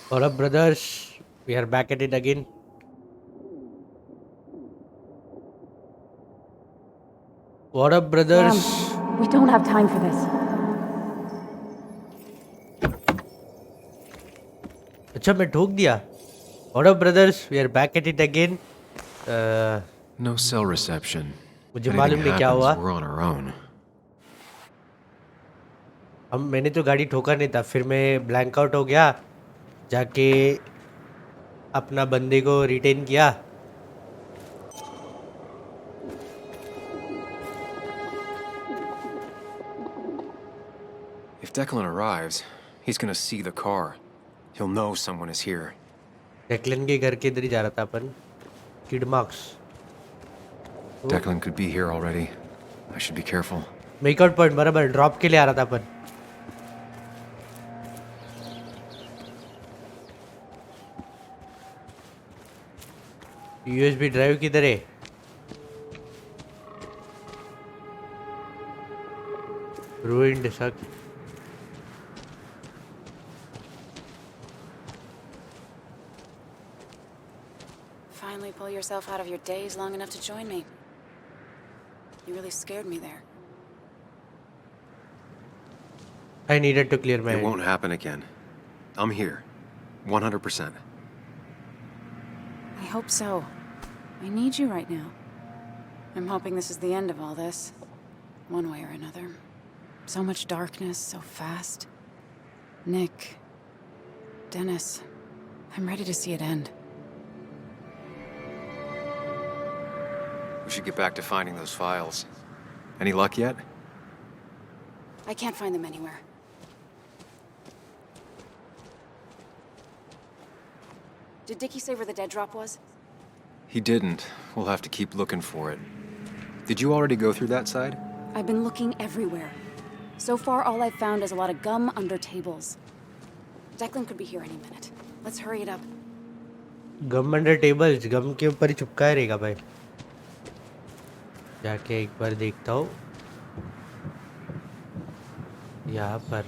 What up, brothers? We are back at it again. What up, Ram, brothers? we don't have time for this. अच्छा मैं ठोक दिया. What up, brothers? We are back at it again. No cell reception. मुझे If मालूम anything नहीं क्या happens, हुआ. we're on our own. मैंने तो गाड़ी ठोका नहीं था. फिर मैं ब्लैंक आउट हो गया. जाके अपना बंदे को रिटेन किया. If Declan arrives, he's gonna see the car. He'll know someone is here. Declan के घर के इधर ही जा रहा था अपन. Kid marks. Declan could be here already. I should be careful. Make out point बराबर ड्रॉप के लिए आ रहा था अपन. यूएसबी ड्राइव किधर है? ruined suck. Finally pull yourself out of your daze long enough to join me. You really scared me there. I needed to clear my It head. won't happen again. I'm here. 100%. I hope so. I need you right now. I'm hoping this is the end of all this. One way or another. So much darkness, so fast. Nick. Dennis. I'm ready to see it end. We should get back to finding those files. Any luck yet? I can't find them anywhere. Did Dickie say where the dead drop was? He didn't. We'll have to keep looking for it. Did you already go through that side? I've been looking everywhere. So far, all I've found is a lot of gum under tables. Declan could be here any minute. Let's hurry it up. Gum under tables. Gum के ऊपर ही चिपकाया रहेगा भाई. जाके एक बार देखता हूँ. यहाँ पर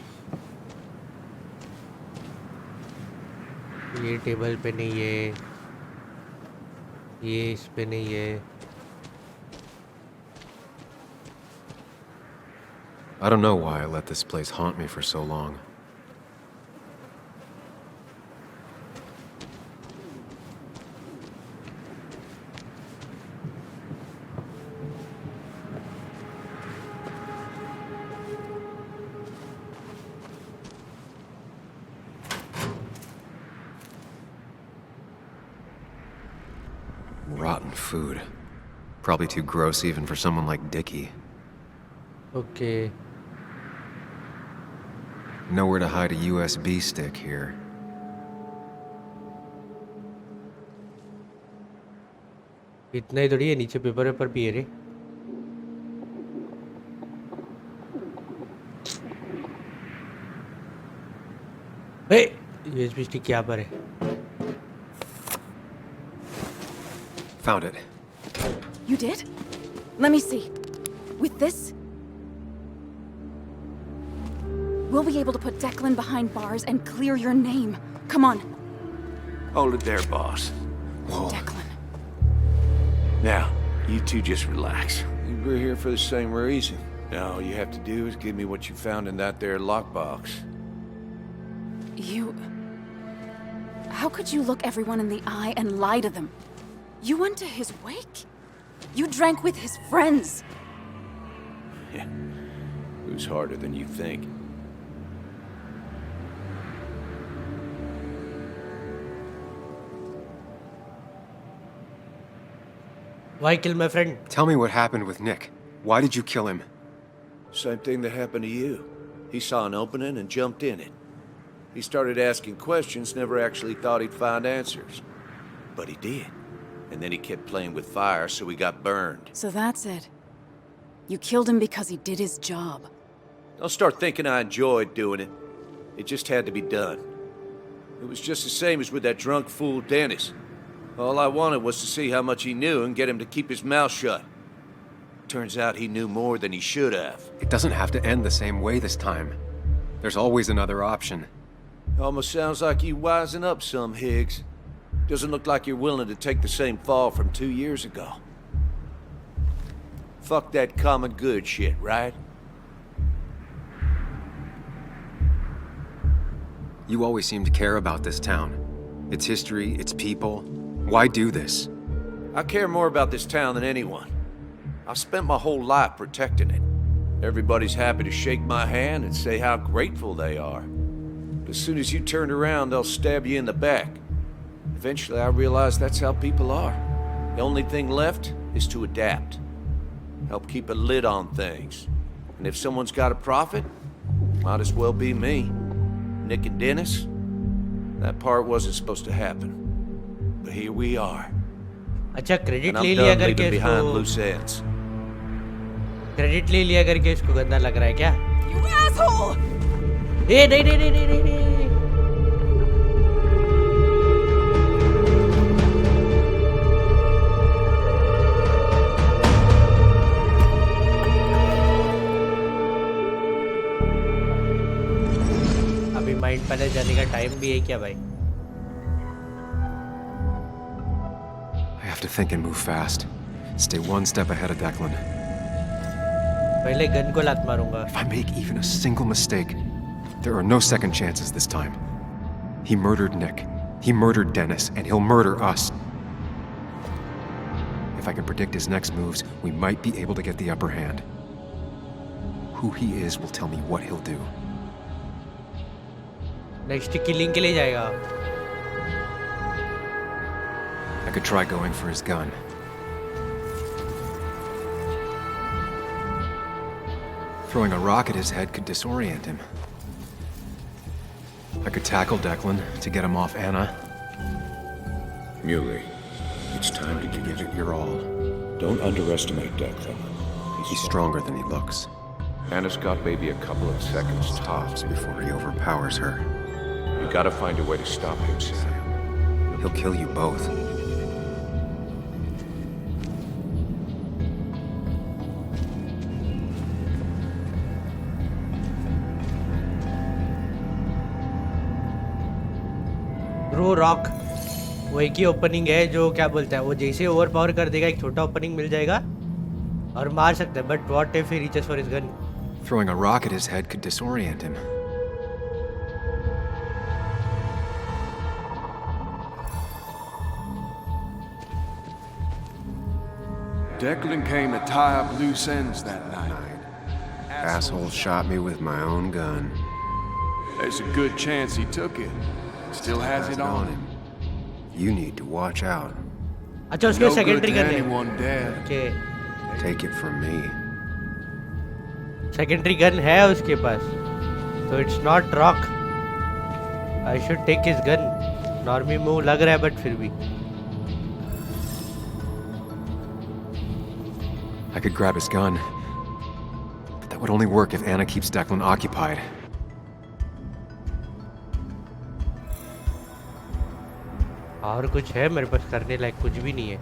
ये टेबल पे नहीं है. ये इस पे नहीं है. I don't know why I let this place haunt me for so long. Rotten food. Probably too gross even for someone like Dickie. Okay. Nowhere to hide a USB stick here. इतना ही थोड़ी है. नीचे paper paper भी है रे. USB stick यहाँ पर है. Found it. You did? Let me see. With this? We'll be able to put Declan behind bars and clear your name. Come on, Hold it there, boss. Whoa. Declan. Now, you two just relax. We're here for the same reason. Now, all you have to do is give me what you found in that there lockbox. You... How could you look everyone in the eye and lie to them? You went to his wake? You drank with his friends. Yeah. It was harder than you think. Why kill my friend? Tell me what happened with Nick. Why did you kill him? Same thing that happened to you. He saw an opening and jumped in it. He started asking questions, never actually thought he'd find answers. But he did. And then he kept playing with fire, so he got burned. So that's it. You killed him because he did his job. Don't start thinking I enjoyed doing it. It just had to be done. It was just the same as with that drunk fool Dennis. All I wanted was to see how much he knew and get him to keep his mouth shut. Turns out he knew more than he should have. It doesn't have to end the same way this time. There's always another option. Almost sounds like you wising up some, Higgs. Doesn't look like you're willing to take the same fall from 2 years ago. Fuck that common good shit, right? You always seem to care about this town. Its history, its people. Why do this? I care more about this town than anyone. I've spent my whole life protecting it. Everybody's happy to shake my hand and say how grateful they are. But as soon as you turn around, they'll stab you in the back. Eventually, I realized that's how people are. The only thing left is to adapt. Help keep a lid on things. And if someone's got a profit, might as well be me. Nick and Dennis, that part wasn't supposed to happen. But here we are. अच्छा credit And I'm ले लिया done करके leaving behind इसको loose ends. Credit ले लिया करके इसको गंदा लग रहा है क्या? You asshole! ए नहीं नहीं नहीं नहीं नहीं अभी माइंड पैलेस जाने का टाइम भी है क्या भाई? I have to think and move fast. Stay one step ahead of Declan. पहले गन को लात मारूंगा. If I make even a single mistake, there are no second chances this time. He murdered Nick. He murdered Dennis, and he'll murder us. If I can predict his next moves, we might be able to get the upper hand. Who he is will tell me what he'll do. Next killing के लिए जाएगा. I could try going for his gun. Throwing a rock at his head could disorient him. I could tackle Declan to get him off Anna. Muley, it's time to give it your all. Don't underestimate Declan. He's stronger than he looks. Anna's got maybe a couple of seconds tops. Before he overpowers her, You gotta find a way to stop him, Sam. he'll kill you both. Throw rock वो एक ही opening है जो क्या बोलता है वो जैसे over power कर देगा एक छोटा ओपनिंग मिल जाएगा और मार सकता है but what if he reaches for his gun. Throwing a rock at his head could disorient him. Declan came to tie up loose ends that night. Asshole shot me with my own gun. There's a good chance he took it. Still has it on him. You need to watch out. अच्छा उसके No good secondary to gun है. anyone dead. Okay Take it from me. Secondary gun है उसके पास तो it's not rock. I should take his gun. Normie move लग रहा है बट फिर भी I could grab his gun, but that would only work if Anna keeps Declan occupied. और कुछ है मेरे पास करने लायक कुछ भी नहीं है.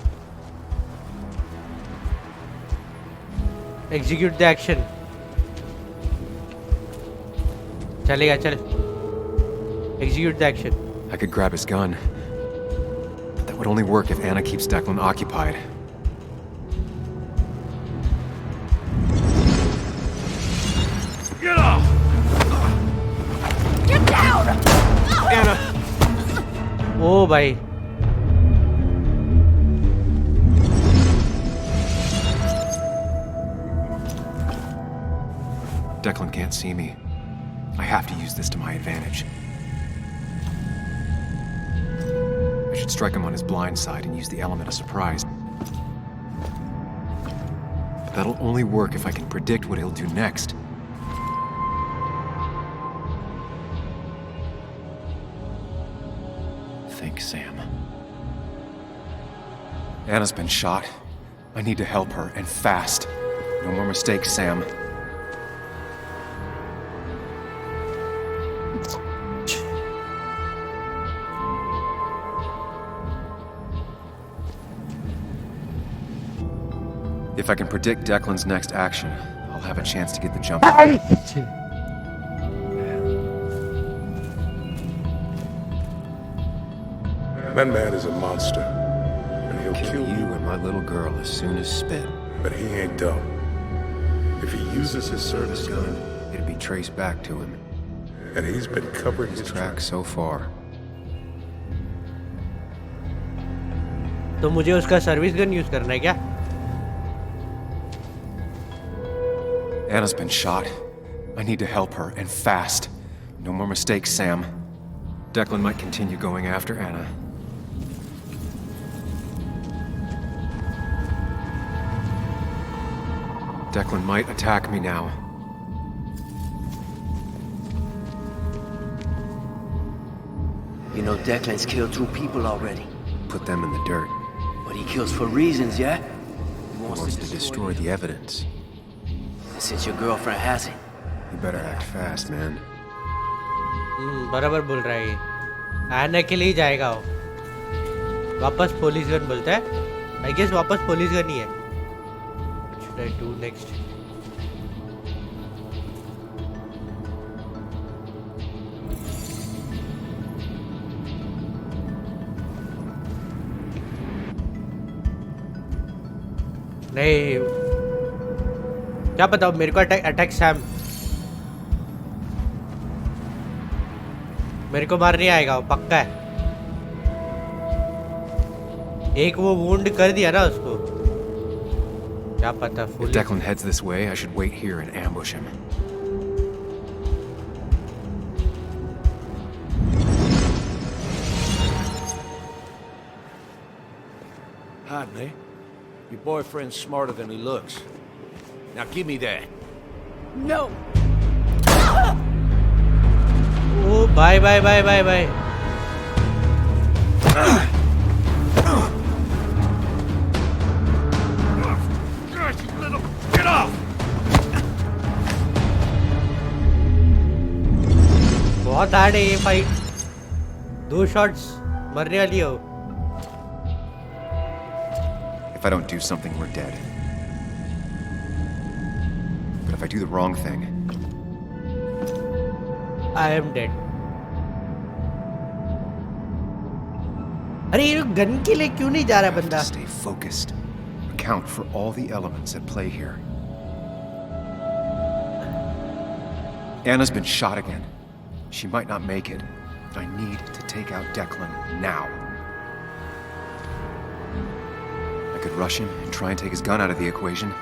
Execute the action. चलेगा चल. Execute the action. I could grab his gun, but that would only work if Anna keeps Declan occupied. Anna! ओ भाई Declan can't see me. I have to use this to my advantage. I should strike him on his blind side and use the element of surprise. But that'll only work if I can predict what he'll do next. Think, Sam. Anna's been shot. I need to help her, and fast. No more mistakes, Sam. If I can predict Declan's next action, I'll have a chance to get the jump. That man is a monster, and he'll Kill you and my little girl as soon as spit. But he ain't dumb. If he uses his service gun, It'll be traced back to him. and he's been covering His his track so far. तो मुझे उसका service gun use करना है क्या? Anna's been shot. I need to help her, and fast. No more mistakes, Sam. Declan might continue going after Anna. Declan might attack me now. You know Declan's killed 2 people already. Put them in the dirt. But he kills for reasons, yeah? He He wants to destroy the evidence. And since your girlfriend has it, You better act fast, man. बराबर बोल रहा है ये। आने के लिए जाएगा वो। वापस पुलिस गन बोलता है। आई गेस वापस पुलिस गन ही है। What should I do next? नहीं, क्या पता मेरे को अटैक सैम मेरे को मार नहीं आएगा वो पक्का है। एक वो वुंड कर दिया ना उसको, क्या पता। If Declan heads this way, I should wait here and ambush him. Hide me. Your boyfriend's smarter than he looks. Now give me that. no! Oh bye bye bye bye bye. Get off! बहुत hard है ये fight. 2 shots मरने वाली हो। If I don't do something, we're dead. But if I do the wrong thing, I am dead. अरे ये gun के लिए क्यों नहीं जा रहा I have बंदा? to stay focused. Account for all the elements at play here. Anna's been shot again. She might not make it. I need to take out Declan now. I could rush him and try and take his gun out of the equation.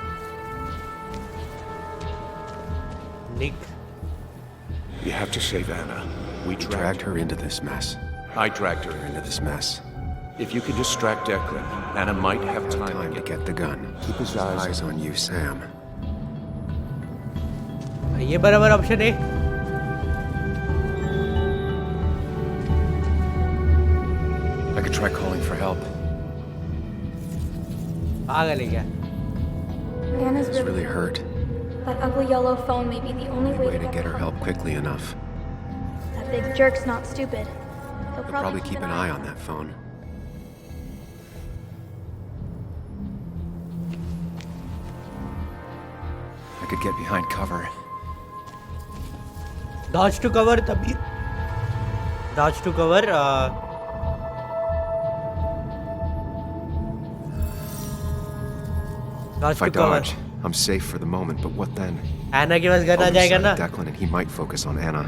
Nick, You have to save Anna. We dragged her into this mess. I dragged her. Into this mess. If you could distract Declan, Anna might have time Time to get the gun. Keep his eyes on you, Sam. ये बराबर option है। I could try calling for help. पागल है क्या? Anna's It's really hurt. That ugly yellow phone may be the only Only way to get get her her help quickly enough. That big jerk's not stupid. He'll I'll probably keep an eye on that phone. I could get behind cover. Dodge to cover तभी। Dodge to cover। Dodge If I to cover। dodge, I'm safe for the moment, but what then? Anna के पास gun आ I'll lose जाएगा sight ना? of Declan and he might focus on Anna.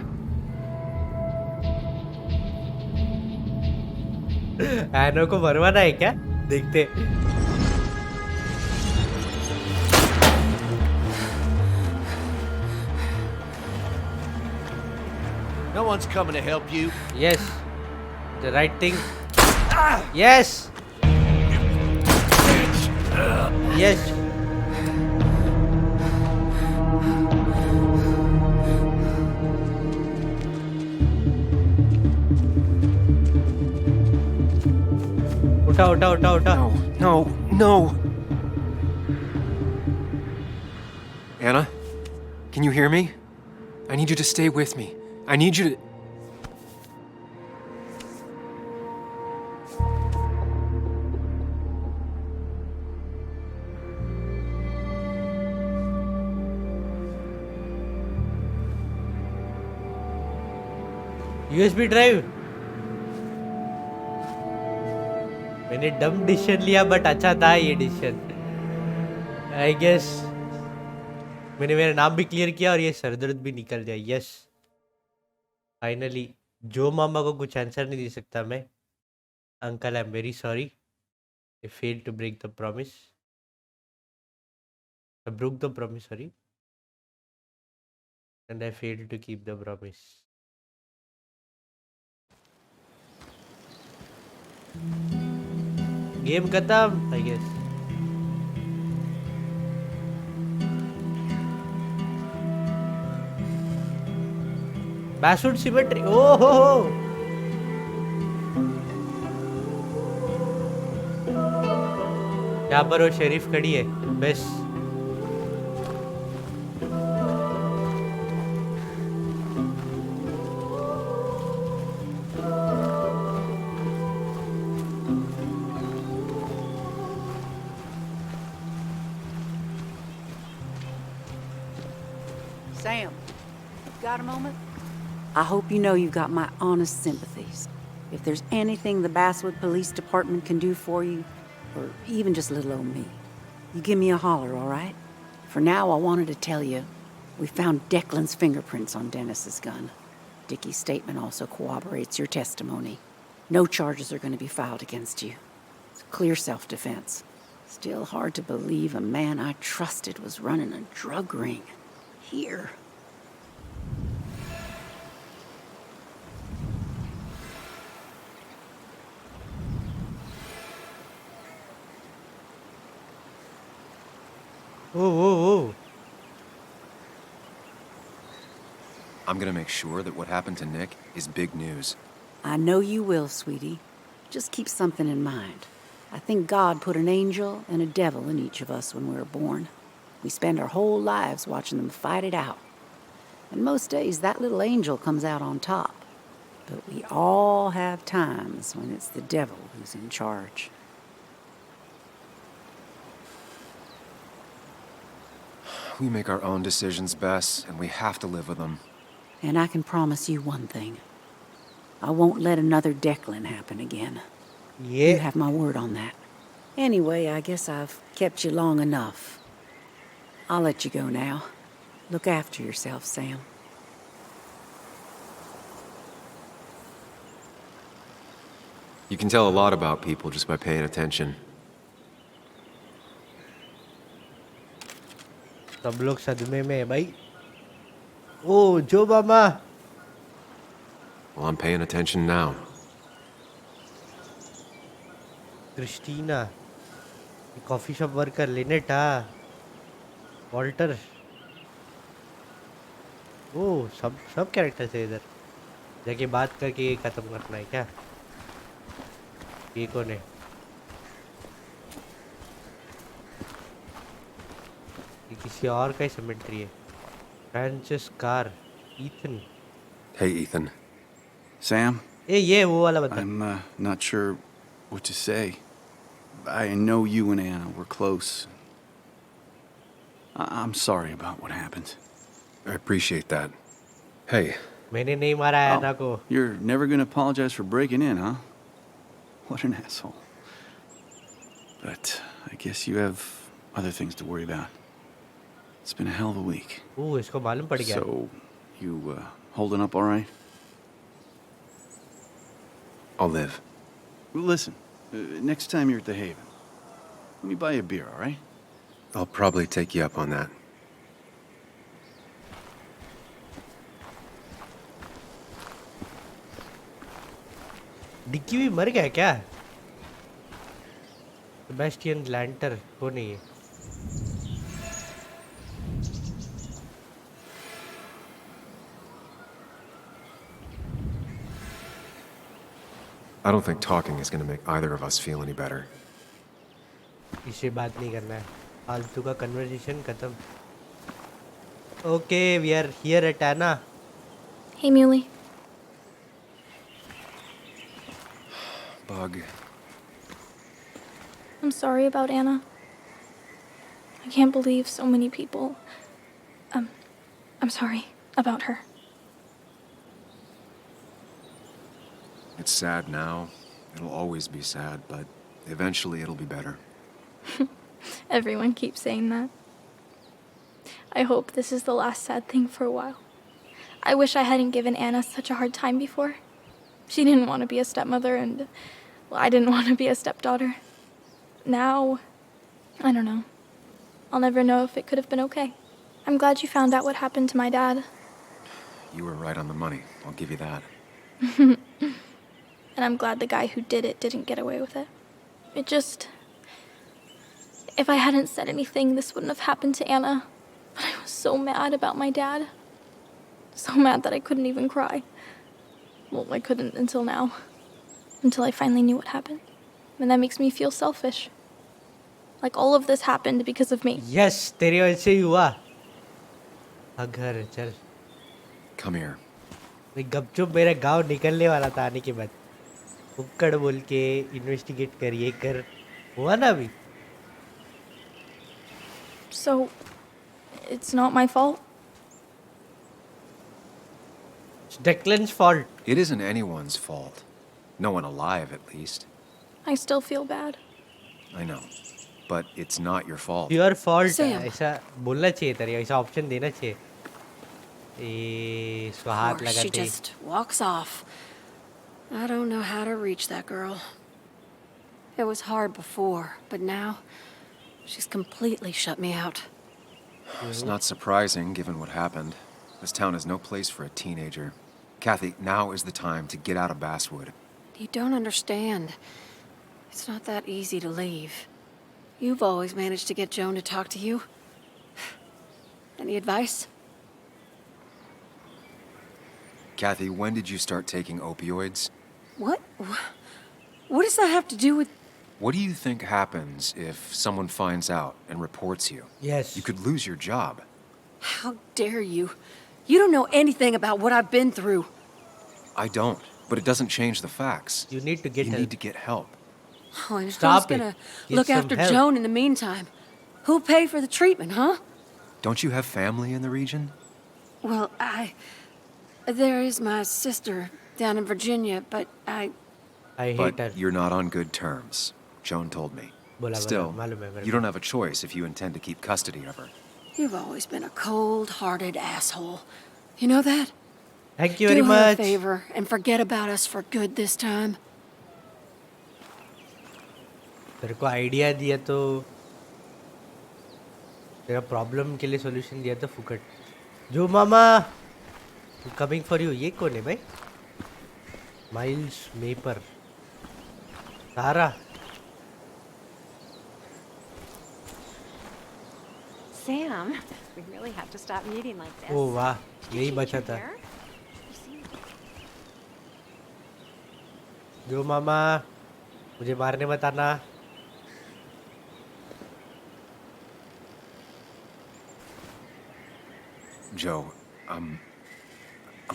Anna को मरवाना है क्या? देखते। No one's coming to help you. Yes, the right thing. Yes. Yes. उठा उठा उठा उठा। No, no! Anna? Can you hear me? I need you to stay with me. I need you to... USB drive। मैंने डम decision लिया but अच्छा था ये डिसीजन आई गेस। मैंने मेरा नाम भी क्लियर किया और ये सरदर्द भी निकल गया। यस फाइनली जो मामा को कुछ आंसर नहीं दे सकता मैं। Uncle I am very sorry I fail to break the promise I broke the promise sorry and I fail to keep the promise. Game खत्म आई गेस। बैसवुड सिमेट्री ओहो यहाँ पर वो शेरिफ खड़ी है बस। Sam, got a moment? I hope you know you've got my honest sympathies. If there's anything the Basswood Police Department can do for you, or even just little old me, you give me a holler, all right? For now, I wanted to tell you, we found Declan's fingerprints on Dennis's gun. Dickie's statement also corroborates your testimony. No charges are going to be filed against you. It's clear self-defense. Still hard to believe a man I trusted was running a drug ring. Here. Oh. I'm gonna make sure that what happened to Nick is big news. I know you will, sweetie. Just keep something in mind. I think God put an angel and a devil in each of us when we were born. We spend our whole lives watching them fight it out. And most days, that little angel comes out on top. But we all have times when it's the devil who's in charge. We make our own decisions, Bess, and we have to live with them. And I can promise you one thing. I won't let another Declan happen again. Yeah. You have my word on that. Anyway, I guess I've kept you long enough. I'll let you go now. Look after yourself, Sam. You can tell a lot about people just by paying attention. सब लोग सदमे में है भाई। ओ जो मामा। Well, I'm paying attention now. Christina coffee shop worker Lineta Walter ओ सब कैरेक्टर्स है इधर। जाके बात करके ये खत्म करना है क्या? ये कौन है? ये किसी और का ही सिमेट्री है। Francis car Ethan. Hey, Ethan. Sam? ये वो वाला बता। I'm not sure what to say. I know you and Anna were close. I'm sorry about what happened. I appreciate that. Hey. मैंने नहीं मारा है एना को। You're never gonna apologize for breaking in, huh? What an asshole. But I guess you have other things to worry about. It's been a hell of a week. ओह इसको मालूम पड़ गया। So, you holding up all right? I'll live. Listen, next time you're at the Haven, let me buy you a beer, all right? I'll probably take you up on that. डिक्की भी मर गया क्या? Sebastian लैंटर को नहीं है। I don't think talking is going to make either of us feel any better. इससे बात नहीं करना है। फालतू का कन्वर्सेशन खत्म। Okay we are here at Anna. Hey, Muley. Bug. I'm sorry about Anna. I can't believe so many people. I'm sorry about her. It's sad now. It'll always be sad, but Eventually, it'll be better. Everyone keeps saying that. I hope this is the last sad thing for a while. I wish I hadn't given Anna such a hard time before. She didn't want to be a stepmother, and well, I didn't want to be a stepdaughter. Now, I don't know. I'll never know if it could have been okay. I'm glad you found out what happened to my dad. You were right on the money. I'll give you that. And I'm glad the guy who did it didn't get away with it. It just... If I hadn't said anything, this wouldn't have happened to Anna. But I was so mad about my dad. So mad that I couldn't even cry. Well, I couldn't until now. Until I finally knew what happened. And that makes me feel selfish. Like all of this happened because of me. Yes, तेरी वजह से ही हुआ. घर चल. Come here. मैं गपचुप मेरा गांव निकलने वाला था आने के बाद. उक्कड़ बोल के इन्वेस्टिगेट कर ये कर हुआ ना अभी. So, it's not my fault? It's Declan's fault. It isn't anyone's fault. No one alive, at least. I still feel bad. I know. But it's not your fault. Your fault. Sam. ऐसा बोलना चाहिए तेरे ऐसा option देना चाहिए. इसको हाथ Of course, she लगाते. just walks off. I don't know how to reach that girl. It was hard before, but now she's completely shut me out. It's not surprising, given what happened. This town is no place for a teenager. Kathy, now is the time to get out of Basswood. You don't understand. It's not that easy to leave. You've always managed to get Joan to talk to you. Any advice? Kathy, when did you start taking opioids? What? What does that have to do with... What do you think happens if someone finds out and reports you? Yes. You could lose your job. How dare you? You don't know anything about what I've been through. I don't, but it doesn't change the facts. You need to get You help. need to get help. Oh, and Stop who's it. gonna Get look some after help. Joan in the meantime? Who'll pay for the treatment, huh? Don't you have family in the region? Well, there is my sister down in Virginia, but I hate But her. you're not on good terms. Joan told me. बोला Still, मालूम है मेरे you को. don't have a choice if you intend to keep custody of her. You've always been a cold-hearted asshole. You know that? Thank you very Do her a much. favor and forget about us for good this time. तेरे को idea दिया तो तेरा problem के लिए solution दिया तो फुकट. जो मामा कमिंग फॉर यू. ये कौन है भाई? Miles mapper. सारा. Sam, we really have to stop meeting like this. ओ वाह यही Did you बचा change था. your hair? You seem- जो मामा मुझे मारने मत आना. Joe, I'm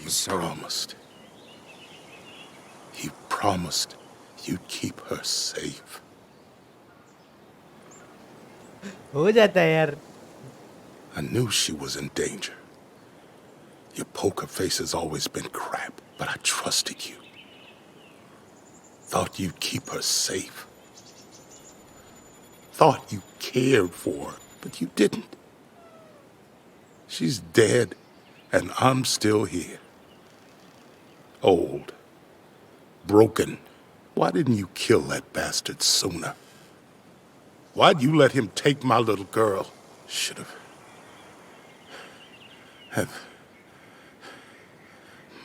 You so... promised. You promised you'd keep her safe. हो जाता है यार. I knew she was in danger. Your poker face has always been crap, but I trusted you. Thought you'd keep her safe. Thought you cared for her, but you didn't. She's dead, and I'm still here. Old. Broken. Why didn't you kill that bastard sooner? Why'd you let him take my little girl? Should have.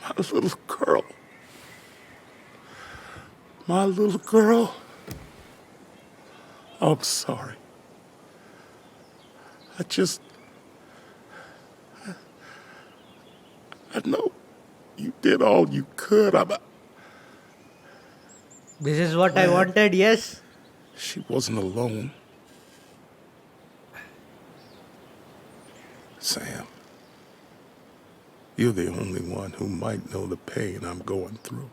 My little girl. My little girl. I'm sorry. I know you did all you could. This is what I wanted. Yes. She wasn't alone. Sam, you're the only one who might know the pain I'm going through.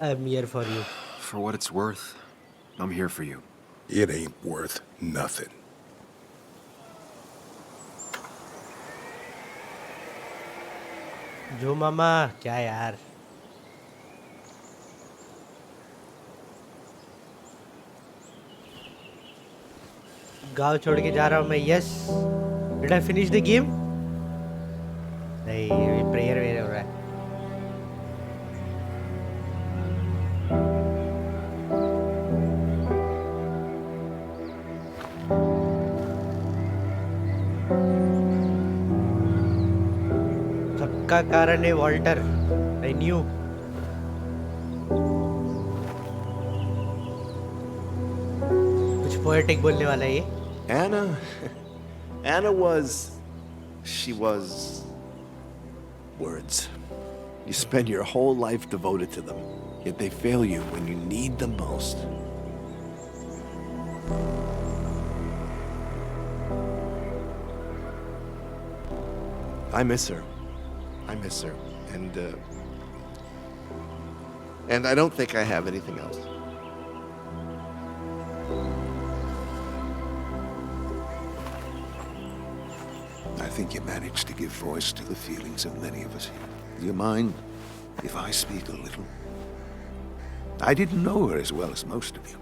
I'm here for you. For what it's worth, I'm here for you. It ain't worth nothing. जो मामा क्या यार गांव छोड़ के जा रहा हूँ मैं yes did I finish the game नहीं प्रेयर वेयर हो रहा है सबका कारण है वॉल्टर आई न्यू कुछ पोएटिक बोलने वाला है ये Anna she was words. You spend your whole life devoted to them, yet they fail you when you need them most. I miss her. And I don't think I have anything else. I think you managed to give voice to the feelings of many of us here. Do you mind if I speak a little? I didn't know her as well as most of you.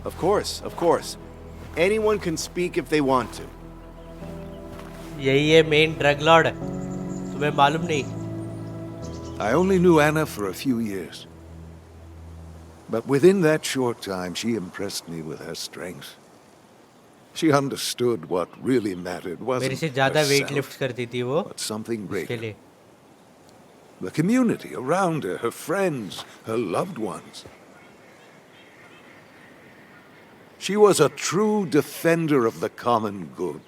Of course. Anyone can speak if they want to. यही है main drug Lord तुम्हें मालूम नहीं I only knew Anna for a few years. But within that short time, she impressed me with her strength. She understood what really mattered मेरे से wasn't ज्यादा wait herself, lift करती थी वो but something इसके greater. लिए The community around her, her friends, her loved ones. She was a true defender of the common good.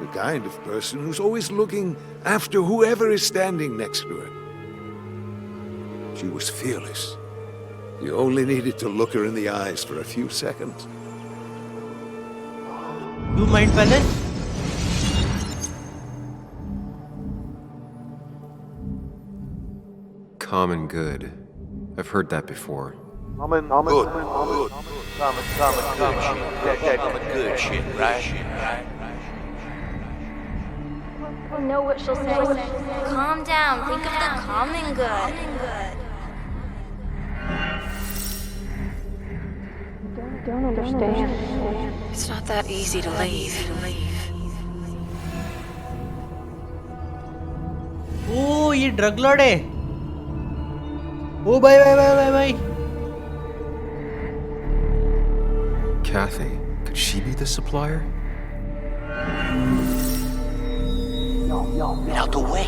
The kind of person who's always looking after whoever is standing next to her. She was fearless. You only needed to look her in the eyes for a few seconds. You mind palace Common good. I've heard that before. Common good shit, right? I know what she'll say. Calm down. Think of the common good. Don't understand. It's not that easy to leave. ओ ये drug Lord है ओ भाई Kathy, could she be the supplier? Out the way.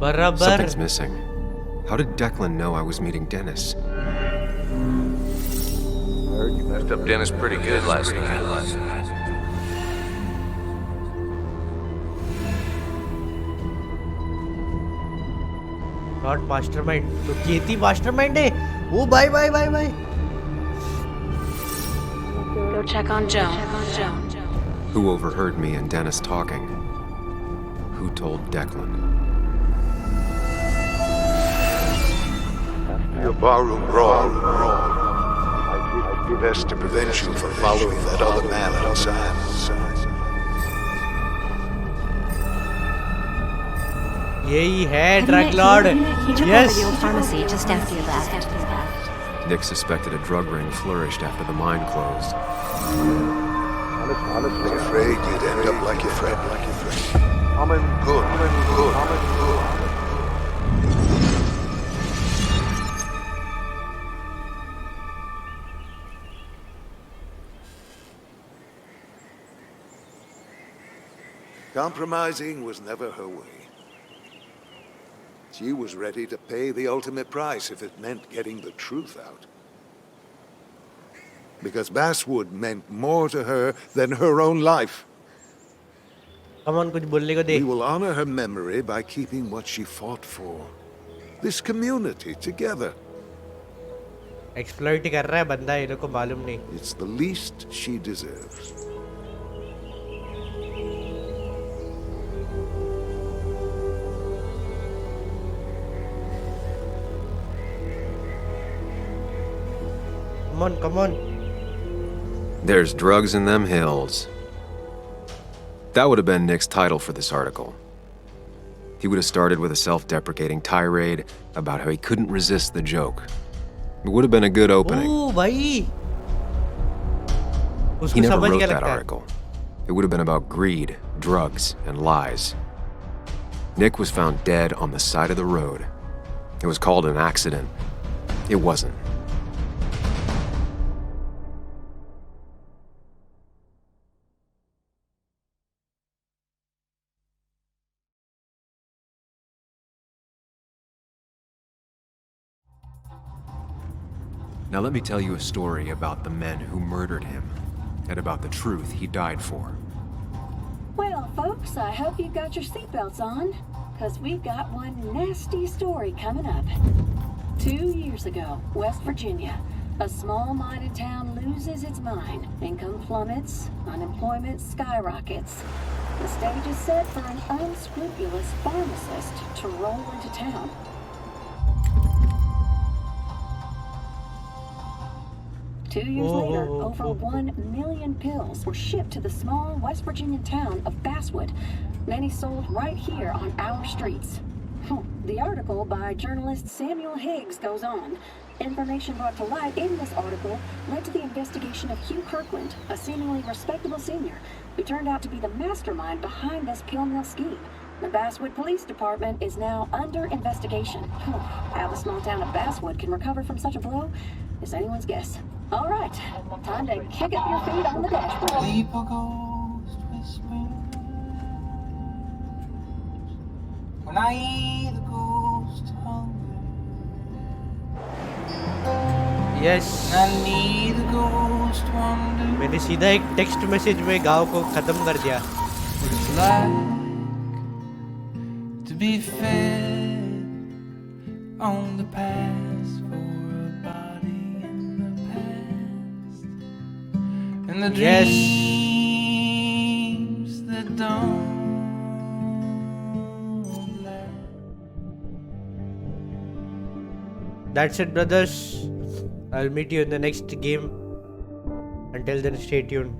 बराबर Something's missing. How did Declan know I was meeting Dennis? Heard you messed up Dennis pretty good last night. Not mastermind तो केती mastermind है ओ भाई Go check on Joe. Who overheard me and Dennis talking? Who told Declan? Your barroom brawl. I did best to prevent you from following that other man outside. यही है drug Lord He took over the old pharmacy just after you left. Nick suspected a drug ring flourished after the mine closed. I'm afraid you'd end up like your friend. Common good. Compromising was never her way. She was ready to pay the ultimate price if it meant getting the truth out. Because Basswood meant more to her than her own life. Come on, कुछ बोलने को दे We will honor her memory by keeping what she fought for. This community together. Exploit कर रहा है बंदा, ये लोग को मालूम नहीं. It's the least she deserves. Come on. There's drugs in them hills. That would have been Nick's title for this article. He would have started with a self-deprecating tirade about how he couldn't resist the joke. It would have been a good opening. Oh, भाई. He never wrote that article. It would have been about greed, drugs, and lies. Nick was found dead on the side of the road. It was called an accident. It wasn't. Now let me tell you a story about the men who murdered him, and about the truth he died for. Well, folks, I hope you've got your seatbelts on, because we've got one nasty story coming up. 2 years ago, West Virginia, a small-minded town loses its mind. Income plummets, unemployment skyrockets. The stage is set for an unscrupulous pharmacist to roll into town. Two years later, over 1 million pills were shipped to the small West Virginia town of Basswood. Many sold right here on our streets. The article by journalist Samuel Higgs goes on. Information brought to light in this article led to the investigation of Hugh Kirkland, a seemingly respectable senior, who turned out to be the mastermind behind this pill mill scheme. The Basswood Police Department is now under investigation. How the small town of Basswood can recover from such a blow is anyone's guess. All right, time to kick up your feet on the dashboard. People ghost whisper when I hear the ghost hunger. Yes. I need the ghost wonder. मैंने सीधा एक text message में गाँव को खत्म कर दिया. What it's like to be fed on the past for a body in the past, and the dreams that don't last. That's it, brothers. I'll meet you in the next game. Until then, stay tuned.